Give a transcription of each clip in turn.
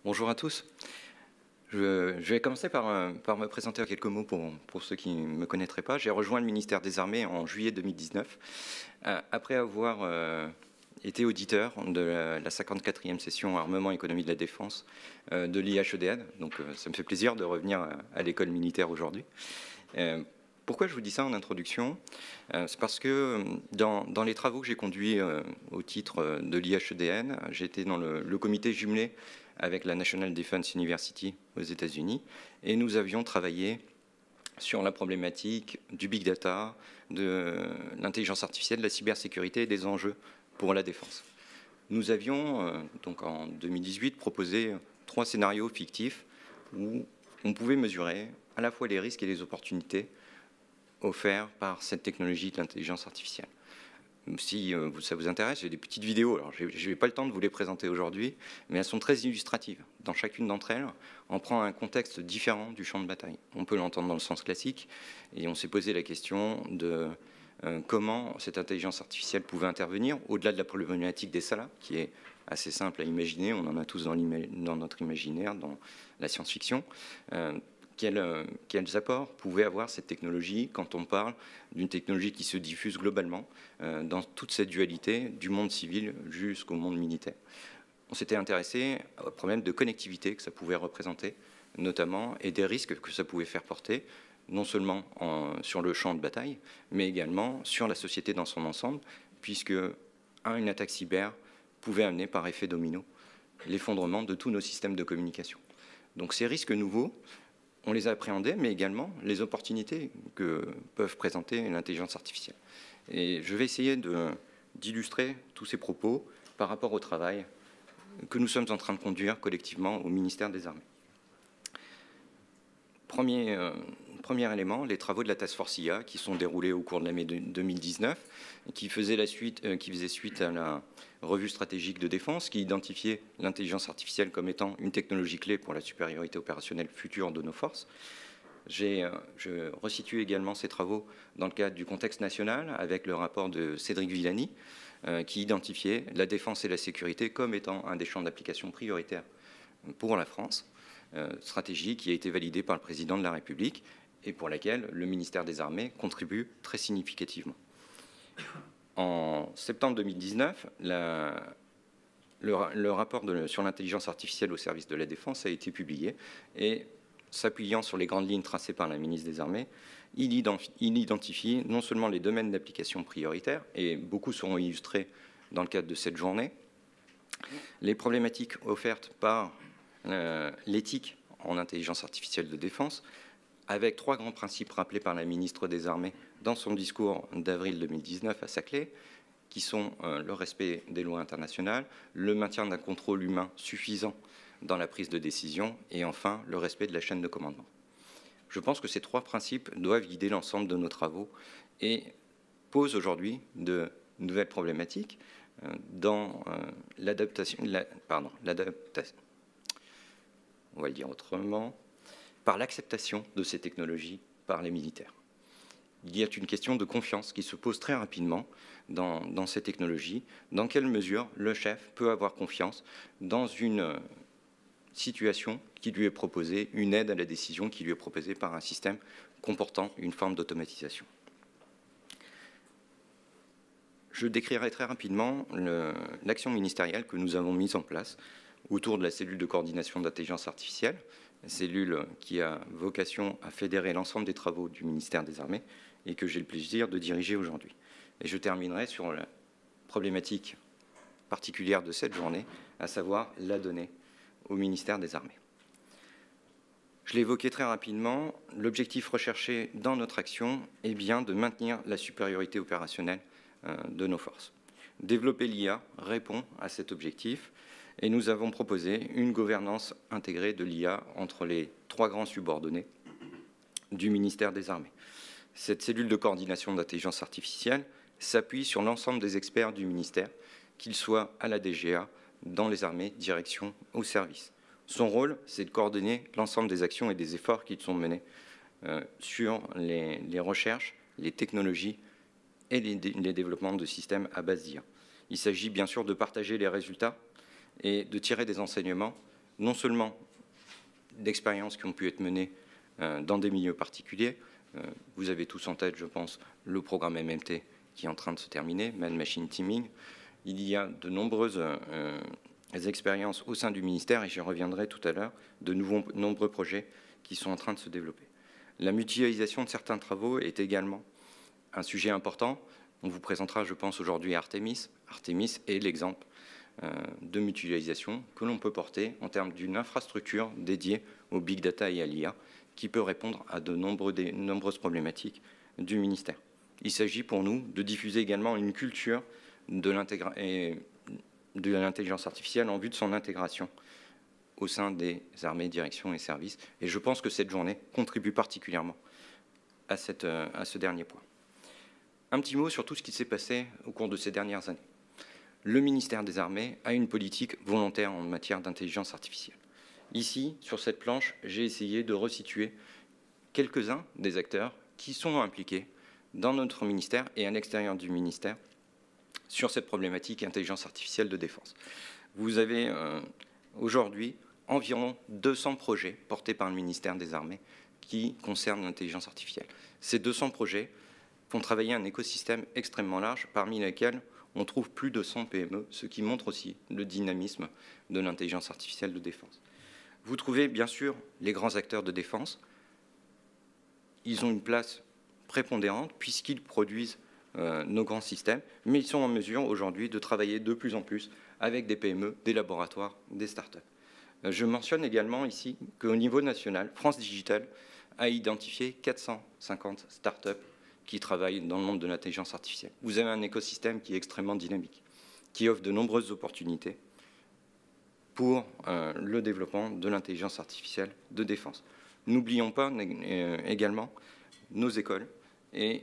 Bonjour à tous. Je vais commencer par me présenter en quelques mots pour ceux qui ne me connaîtraient pas. J'ai rejoint le ministère des Armées en juillet 2019, après avoir été auditeur de la 54e session Armement Économie de la Défense de l'IHEDN. Donc ça me fait plaisir de revenir à l'école militaire aujourd'hui. Pourquoi je vous dis ça en introduction? C'est parce que dans les travaux que j'ai conduits au titre de l'IHEDN, j'étais dans le comité jumelé avec la National Defense University aux États-Unis, et nous avions travaillé sur la problématique du big data, de l'intelligence artificielle, de la cybersécurité et des enjeux pour la défense. Nous avions, donc en 2018, proposé 3 scénarios fictifs où on pouvait mesurer à la fois les risques et les opportunités offerts par cette technologie de l'intelligence artificielle. Si ça vous intéresse, j'ai des petites vidéos. Alors, je n'ai pas le temps de vous les présenter aujourd'hui, mais elles sont très illustratives. Dans chacune d'entre elles, on prend un contexte différent du champ de bataille. On peut l'entendre dans le sens classique, et on s'est posé la question de comment cette intelligence artificielle pouvait intervenir, au-delà de la problématique des salas, qui est assez simple à imaginer. On en a tous dans notre imaginaire, dans la science-fiction. Quels apports pouvait avoir cette technologie quand on parle d'une technologie qui se diffuse globalement dans toute cette dualité du monde civil jusqu'au monde militaire. On s'était intéressé au problème de connectivité que ça pouvait représenter, notamment, et des risques que ça pouvait faire porter, non seulement sur le champ de bataille, mais également sur la société dans son ensemble, puisque une attaque cyber pouvait amener par effet domino l'effondrement de tous nos systèmes de communication. Donc ces risques nouveaux, on les a appréhendés, mais également les opportunités que peuvent présenter l'intelligence artificielle. Et je vais essayer d'illustrer tous ces propos par rapport au travail que nous sommes en train de conduire collectivement au ministère des Armées. Premier élément, les travaux de la Task Force IA qui sont déroulés au cours de l'année 2019, qui faisaient suite à la revue stratégique de défense, qui identifiait l'intelligence artificielle comme étant une technologie clé pour la supériorité opérationnelle future de nos forces. Je resitue également ces travaux dans le cadre du contexte national avec le rapport de Cédric Villani, qui identifiait la défense et la sécurité comme étant un des champs d'application prioritaires pour la France. Stratégie qui a été validée par le président de la République et pour laquelle le ministère des Armées contribue très significativement. En septembre 2019, le rapport sur l'intelligence artificielle au service de la défense a été publié et, s'appuyant sur les grandes lignes tracées par la ministre des Armées, il identifie non seulement les domaines d'application prioritaires, et beaucoup seront illustrés dans le cadre de cette journée, les problématiques offertes par l'éthique en intelligence artificielle de défense, avec 3 grands principes rappelés par la ministre des Armées dans son discours d'avril 2019 à Saclay, qui sont le respect des lois internationales, le maintien d'un contrôle humain suffisant dans la prise de décision, et enfin le respect de la chaîne de commandement. Je pense que ces 3 principes doivent guider l'ensemble de nos travaux et posent aujourd'hui de nouvelles problématiques dans l'adaptation, on va le dire autrement, par l'acceptation de ces technologies par les militaires. Il y a une question de confiance qui se pose très rapidement dans ces technologies. Dans quelle mesure le chef peut avoir confiance dans une situation qui lui est proposée, une aide à la décision qui lui est proposée par un système comportant une forme d'automatisation. Je décrirai très rapidement l'action ministérielle que nous avons mise en place autour de la cellule de coordination d'intelligence artificielle, cellule qui a vocation à fédérer l'ensemble des travaux du ministère des Armées et que j'ai le plaisir de diriger aujourd'hui. Et je terminerai sur la problématique particulière de cette journée, à savoir la donnée au ministère des Armées. Je l'ai évoqué très rapidement, l'objectif recherché dans notre action est bien de maintenir la supériorité opérationnelle de nos forces. Développer l'IA répond à cet objectif et nous avons proposé une gouvernance intégrée de l'IA entre les 3 grands subordonnés du ministère des Armées. Cette cellule de coordination d'intelligence artificielle s'appuie sur l'ensemble des experts du ministère, qu'ils soient à la DGA, dans les armées, direction ou service. Son rôle, c'est de coordonner l'ensemble des actions et des efforts qui sont menés sur les recherches, les technologies et les développements de systèmes à base d'IA. Il s'agit bien sûr de partager les résultats et de tirer des enseignements non seulement d'expériences qui ont pu être menées dans des milieux particuliers. Vous avez tous en tête, je pense, le programme MMT qui est en train de se terminer, Man-Machine Teaming. Il y a de nombreuses expériences au sein du ministère, et j'y reviendrai tout à l'heure, de nombreux projets qui sont en train de se développer. La mutualisation de certains travaux est également un sujet important. On vous présentera, je pense, aujourd'hui Artemis. Artemis est l'exemple de mutualisation que l'on peut porter en termes d'une infrastructure dédiée au big data et à l'IA qui peut répondre à de nombreuses problématiques du ministère. Il s'agit pour nous de diffuser également une culture de l'intelligence artificielle en vue de son intégration au sein des armées, directions et services. Et je pense que cette journée contribue particulièrement à ce dernier point. Un petit mot sur tout ce qui s'est passé au cours de ces dernières années. Le ministère des Armées a une politique volontaire en matière d'intelligence artificielle. Ici, sur cette planche, j'ai essayé de resituer quelques-uns des acteurs qui sont impliqués dans notre ministère et à l'extérieur du ministère sur cette problématique intelligence artificielle de défense. Vous avez aujourd'hui environ 200 projets portés par le ministère des Armées qui concernent l'intelligence artificielle. Ces 200 projets font travailler un écosystème extrêmement large, parmi lesquels on trouve plus de 100 PME, ce qui montre aussi le dynamisme de l'intelligence artificielle de défense. Vous trouvez bien sûr les grands acteurs de défense. Ils ont une place prépondérante puisqu'ils produisent nos grands systèmes, mais ils sont en mesure aujourd'hui de travailler de plus en plus avec des PME, des laboratoires, des startups. Je mentionne également ici qu'au niveau national, France Digital a identifié 450 startups qui travaillent dans le monde de l'intelligence artificielle. Vous avez un écosystème qui est extrêmement dynamique, qui offre de nombreuses opportunités pour le développement de l'intelligence artificielle de défense. N'oublions pas également nos écoles et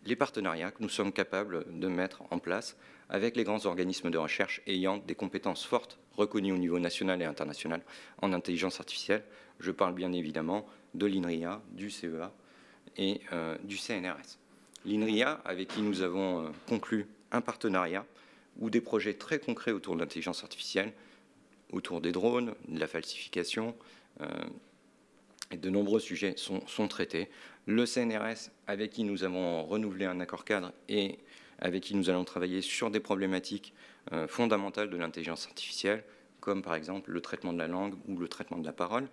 les partenariats que nous sommes capables de mettre en place avec les grands organismes de recherche ayant des compétences fortes reconnues au niveau national et international en intelligence artificielle. Je parle bien évidemment de l'INRIA, du CEA et du CNRS. L'INRIA, avec qui nous avons conclu un partenariat ou des projets très concrets autour de l'intelligence artificielle, autour des drones, de la falsification, et de nombreux sujets sont traités. Le CNRS, avec qui nous avons renouvelé un accord cadre et avec qui nous allons travailler sur des problématiques fondamentales de l'intelligence artificielle, comme par exemple le traitement de la langue ou le traitement de la parole,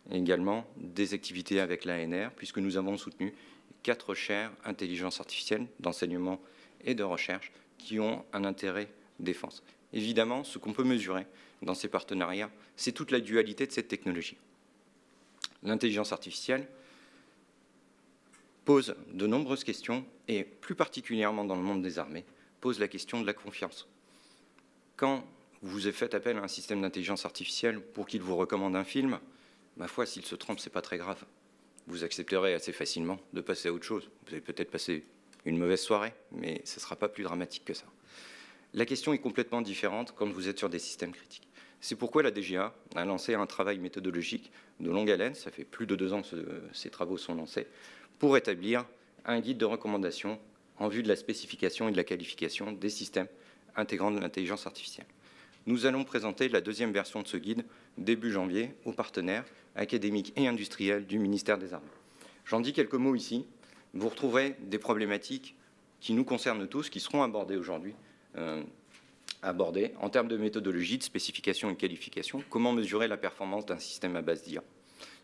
et également des activités avec l'ANR, puisque nous avons soutenu 4 chaires intelligence artificielle d'enseignement et de recherche qui ont un intérêt défense. Évidemment, ce qu'on peut mesurer dans ces partenariats, c'est toute la dualité de cette technologie. L'intelligence artificielle pose de nombreuses questions, et plus particulièrement dans le monde des armées, pose la question de la confiance. Quand vous faites appel à un système d'intelligence artificielle pour qu'il vous recommande un film, ma foi, s'il se trompe, ce n'est pas très grave. Vous accepterez assez facilement de passer à autre chose. Vous allez peut-être passer une mauvaise soirée, mais ce ne sera pas plus dramatique que ça. La question est complètement différente quand vous êtes sur des systèmes critiques. C'est pourquoi la DGA a lancé un travail méthodologique de longue haleine, ça fait plus de 2 ans que ces travaux sont lancés, pour établir un guide de recommandation en vue de la spécification et de la qualification des systèmes intégrant de l'intelligence artificielle. Nous allons présenter la 2e version de ce guide début janvier aux partenaires académiques et industriels du ministère des Armées. J'en dis quelques mots ici. Vous retrouverez des problématiques qui nous concernent tous, qui seront abordées aujourd'hui, en termes de méthodologie, de spécification et de qualification. Comment mesurer la performance d'un système à base d'IA?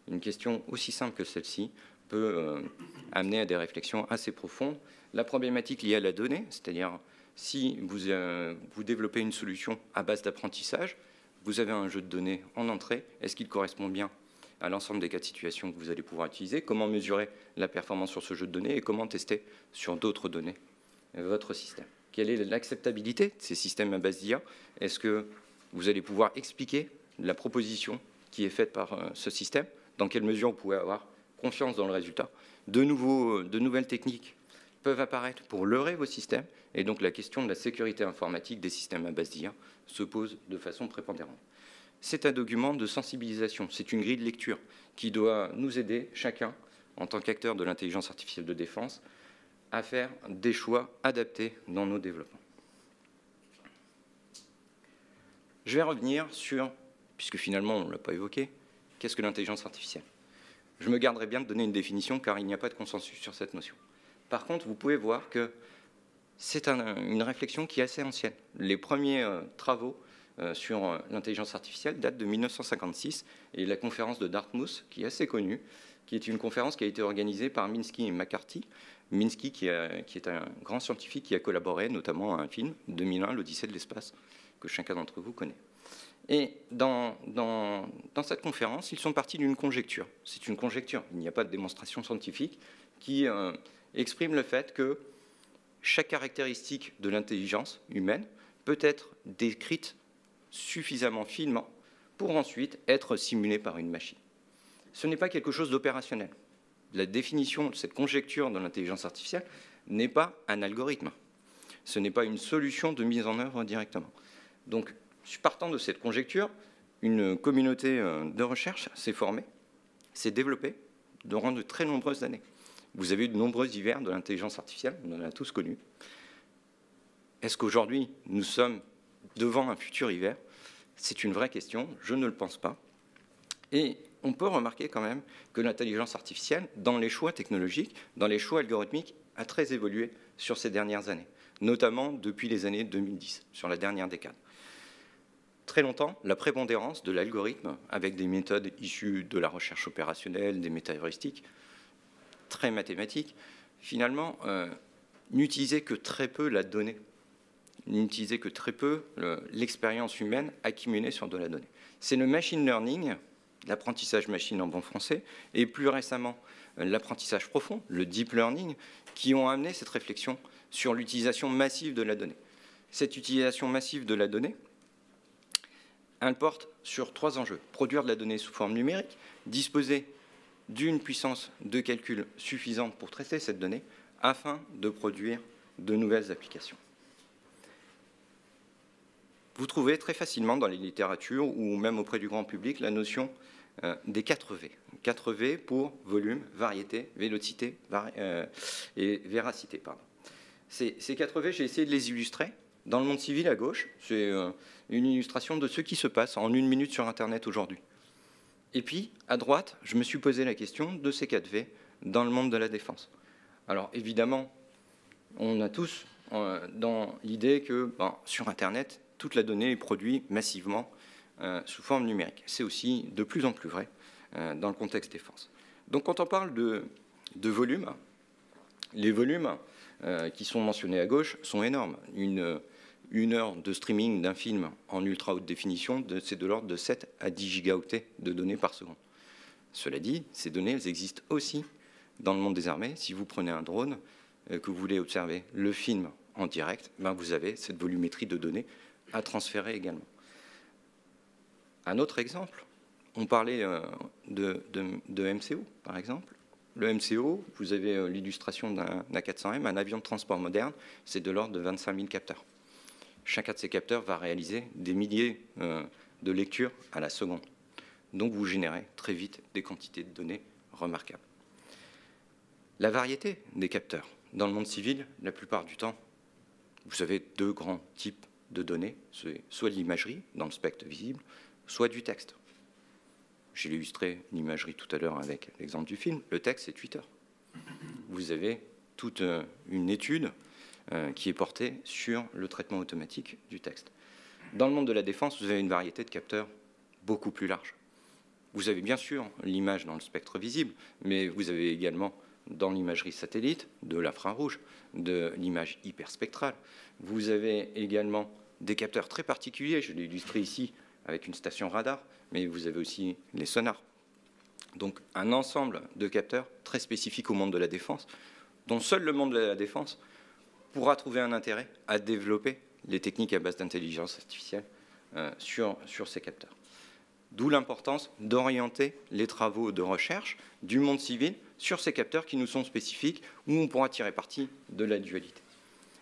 Une question aussi simple que celle-ci peut amener à des réflexions assez profondes. La problématique liée à la donnée, c'est-à-dire si vous développez une solution à base d'apprentissage, vous avez un jeu de données en entrée, est-ce qu'il correspond bien à l'ensemble des cas de situation que vous allez pouvoir utiliser? Comment mesurer la performance sur ce jeu de données et comment tester sur d'autres données votre système? Quelle est l'acceptabilité de ces systèmes à base d'IA? Est-ce que vous allez pouvoir expliquer la proposition qui est faite par ce système? Dans quelle mesure vous pouvez avoir confiance dans le résultat? De nouvelles techniques peuvent apparaître pour leurrer vos systèmes, et donc la question de la sécurité informatique des systèmes à base d'IA se pose de façon prépondérante. C'est un document de sensibilisation, c'est une grille de lecture qui doit nous aider, chacun, en tant qu'acteur de l'intelligence artificielle de défense, à faire des choix adaptés dans nos développements. Je vais revenir sur puisque finalement on ne l'a pas évoqué, qu'est-ce que l'intelligence artificielle? Je me garderai bien de donner une définition, car il n'y a pas de consensus sur cette notion. Par contre, vous pouvez voir que c'est une réflexion qui est assez ancienne. Les premiers travaux sur l'intelligence artificielle datent de 1956, et la conférence de Dartmouth, qui est assez connue, qui est une conférence qui a été organisée par Minsky et McCarthy. Minsky, qui est un grand scientifique qui a collaboré notamment à un film, 2001, l'Odyssée de l'espace, que chacun d'entre vous connaît. Et dans cette conférence, ils sont partis d'une conjecture. C'est une conjecture, il n'y a pas de démonstration scientifique qui exprime le fait que chaque caractéristique de l'intelligence humaine peut être décrite suffisamment finement pour ensuite être simulée par une machine. Ce n'est pas quelque chose d'opérationnel. La définition de cette conjecture de l'intelligence artificielle n'est pas un algorithme. Ce n'est pas une solution de mise en œuvre directement. Donc, partant de cette conjecture, une communauté de recherche s'est formée, s'est développée durant de très nombreuses années. Vous avez eu de nombreux hivers de l'intelligence artificielle, on en a tous connu. Est-ce qu'aujourd'hui, nous sommes devant un futur hiver? C'est une vraie question, je ne le pense pas. Et on peut remarquer quand même que l'intelligence artificielle, dans les choix technologiques, dans les choix algorithmiques, a très évolué sur ces dernières années, notamment depuis les années 2010, sur la dernière décade. Très longtemps, la prépondérance de l'algorithme, avec des méthodes issues de la recherche opérationnelle, des métaheuristiques, très mathématiques, finalement, n'utilisait que très peu la donnée, n'utilisait que très peu l'expérience humaine accumulée sur de la donnée. C'est le machine learning, l'apprentissage machine en bon français, et plus récemment l'apprentissage profond, le deep learning, qui ont amené cette réflexion sur l'utilisation massive de la donnée. Cette utilisation massive de la donnée, elle porte sur 3 enjeux. Produire de la donnée sous forme numérique, disposer d'une puissance de calcul suffisante pour traiter cette donnée, afin de produire de nouvelles applications. Vous trouvez très facilement dans les littératures ou même auprès du grand public la notion des 4 V. 4 V pour volume, variété, vélocité et véracité. Pardon. Ces 4 V, j'ai essayé de les illustrer. Dans le monde civil à gauche, c'est une illustration de ce qui se passe en 1 minute sur Internet aujourd'hui. Et puis, à droite, je me suis posé la question de ces 4 V dans le monde de la défense. Alors, évidemment, on a tous dans l'idée que sur Internet, toute la donnée est produite massivement sous forme numérique. C'est aussi de plus en plus vrai dans le contexte défense. Donc, quand on parle de volume, les volumes qui sont mentionnés à gauche sont énormes. Une heure de streaming d'un film en ultra haute définition, c'est de l'ordre de 7 à 10 gigaoctets de données par seconde. Cela dit, ces données, elles existent aussi dans le monde des armées. Si vous prenez un drone, que vous voulez observer le film en direct, vous avez cette volumétrie de données à transférer également. Un autre exemple, on parlait de MCO, par exemple. Le MCO, vous avez l'illustration d'un A400M, un avion de transport moderne, c'est de l'ordre de 25 000 capteurs. Chacun de ces capteurs va réaliser des milliers de lectures à la seconde. Donc vous générez très vite des quantités de données remarquables. La variété des capteurs. Dans le monde civil, la plupart du temps, vous avez 2 grands types de données, soit de l'imagerie dans le spectre visible, soit du texte. J'ai illustré l'imagerie tout à l'heure avec l'exemple du film. Le texte, c'est Twitter. Vous avez toute une étude qui est portée sur le traitement automatique du texte. Dans le monde de la défense, vous avez une variété de capteurs beaucoup plus large. Vous avez bien sûr l'image dans le spectre visible, mais vous avez également dans l'imagerie satellite, de l'infrarouge, de l'image hyperspectrale. Vous avez également des capteurs très particuliers, je l'ai illustré ici avec une station radar, mais vous avez aussi les sonars. Donc un ensemble de capteurs très spécifiques au monde de la défense, dont seul le monde de la défense pourra trouver un intérêt à développer les techniques à base d'intelligence artificielle sur ces capteurs. D'où l'importance d'orienter les travaux de recherche du monde civil sur ces capteurs qui nous sont spécifiques, où on pourra tirer parti de la dualité.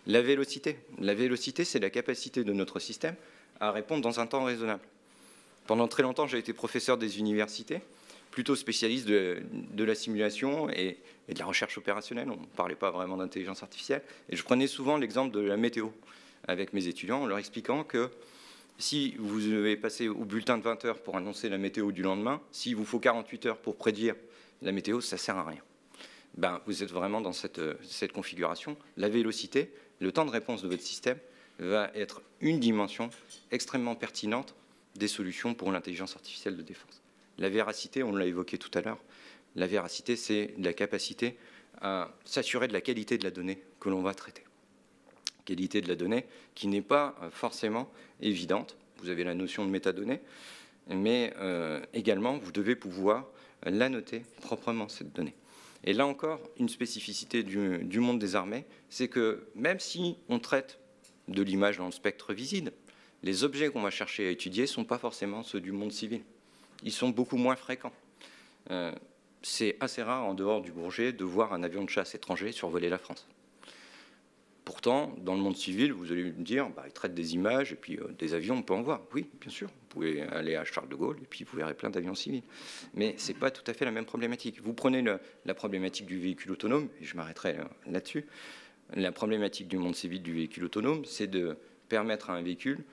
La vélocité. La vélocité, c'est la capacité de notre système à répondre dans un temps raisonnable. Pendant très longtemps, j'ai été professeur des universités, plutôt spécialiste de la simulation et de la recherche opérationnelle. On ne parlait pas vraiment d'intelligence artificielle. Et je prenais souvent l'exemple de la météo avec mes étudiants en leur expliquant que si vous devez passer au bulletin de 20 heures pour annoncer la météo du lendemain, s'il vous faut 48 heures pour prédire la météo, ça ne sert à rien. Ben, vous êtes vraiment dans cette configuration. La vélocité, le temps de réponse de votre système va être une dimension extrêmement pertinente des solutions pour l'intelligence artificielle de défense. La véracité, on l'a évoqué tout à l'heure, la véracité, c'est la capacité à s'assurer de la qualité de la donnée que l'on va traiter. Qualité de la donnée qui n'est pas forcément évidente. Vous avez la notion de métadonnée, mais également, vous devez pouvoir la noter proprement, cette donnée. Et là encore, une spécificité du monde des armées, c'est que même si on traite de l'image dans le spectre visible, les objets qu'on va chercher à étudier ne sont pas forcément ceux du monde civil. Ils sont beaucoup moins fréquents. C'est assez rare, en dehors du Bourget, de voir un avion de chasse étranger survoler la France. Pourtant, dans le monde civil, vous allez me dire, bah, ils traitent des images et puis des avions, on peut en voir. Oui, bien sûr, vous pouvez aller à Charles de Gaulle et puis vous verrez plein d'avions civils. Mais ce n'est pas tout à fait la même problématique. Vous prenez la problématique du véhicule autonome, et je m'arrêterai là-dessus. La problématique du monde civil du véhicule autonome, c'est de permettre à un véhicule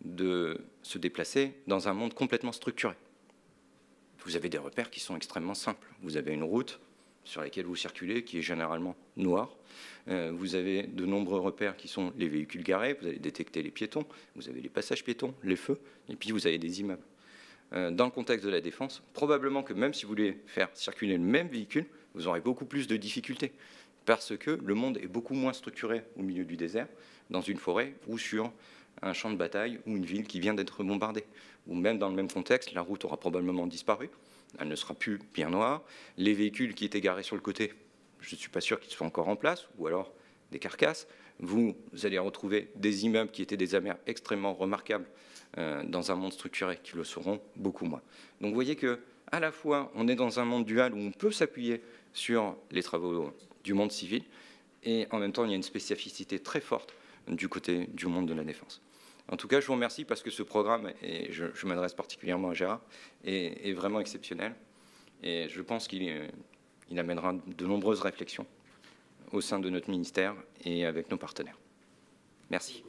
de se déplacer dans un monde complètement structuré. Vous avez des repères qui sont extrêmement simples. Vous avez une route sur laquelle vous circulez, qui est généralement noire. Vous avez de nombreux repères qui sont les véhicules garés, vous allez détecter les piétons, vous avez les passages piétons, les feux, et puis vous avez des immeubles. Dans le contexte de la défense, probablement que même si vous voulez faire circuler le même véhicule, vous aurez beaucoup plus de difficultés, parce que le monde est beaucoup moins structuré au milieu du désert, dans une forêt ou sur un champ de bataille ou une ville qui vient d'être bombardée. Ou même dans le même contexte, la route aura probablement disparu, elle ne sera plus bien noire, les véhicules qui étaient garés sur le côté, je ne suis pas sûr qu'ils soient encore en place, ou alors des carcasses. Vous allez retrouver des immeubles qui étaient des aires extrêmement remarquables dans un monde structuré, qui le seront beaucoup moins. Donc vous voyez qu'à la fois, on est dans un monde dual où on peut s'appuyer sur les travaux du monde civil, et en même temps, il y a une spécificité très forte du côté du monde de la défense. En tout cas, je vous remercie parce que ce programme, et je m'adresse particulièrement à Gérard, est vraiment exceptionnel. Et je pense qu'il amènera de nombreuses réflexions au sein de notre ministère et avec nos partenaires. Merci.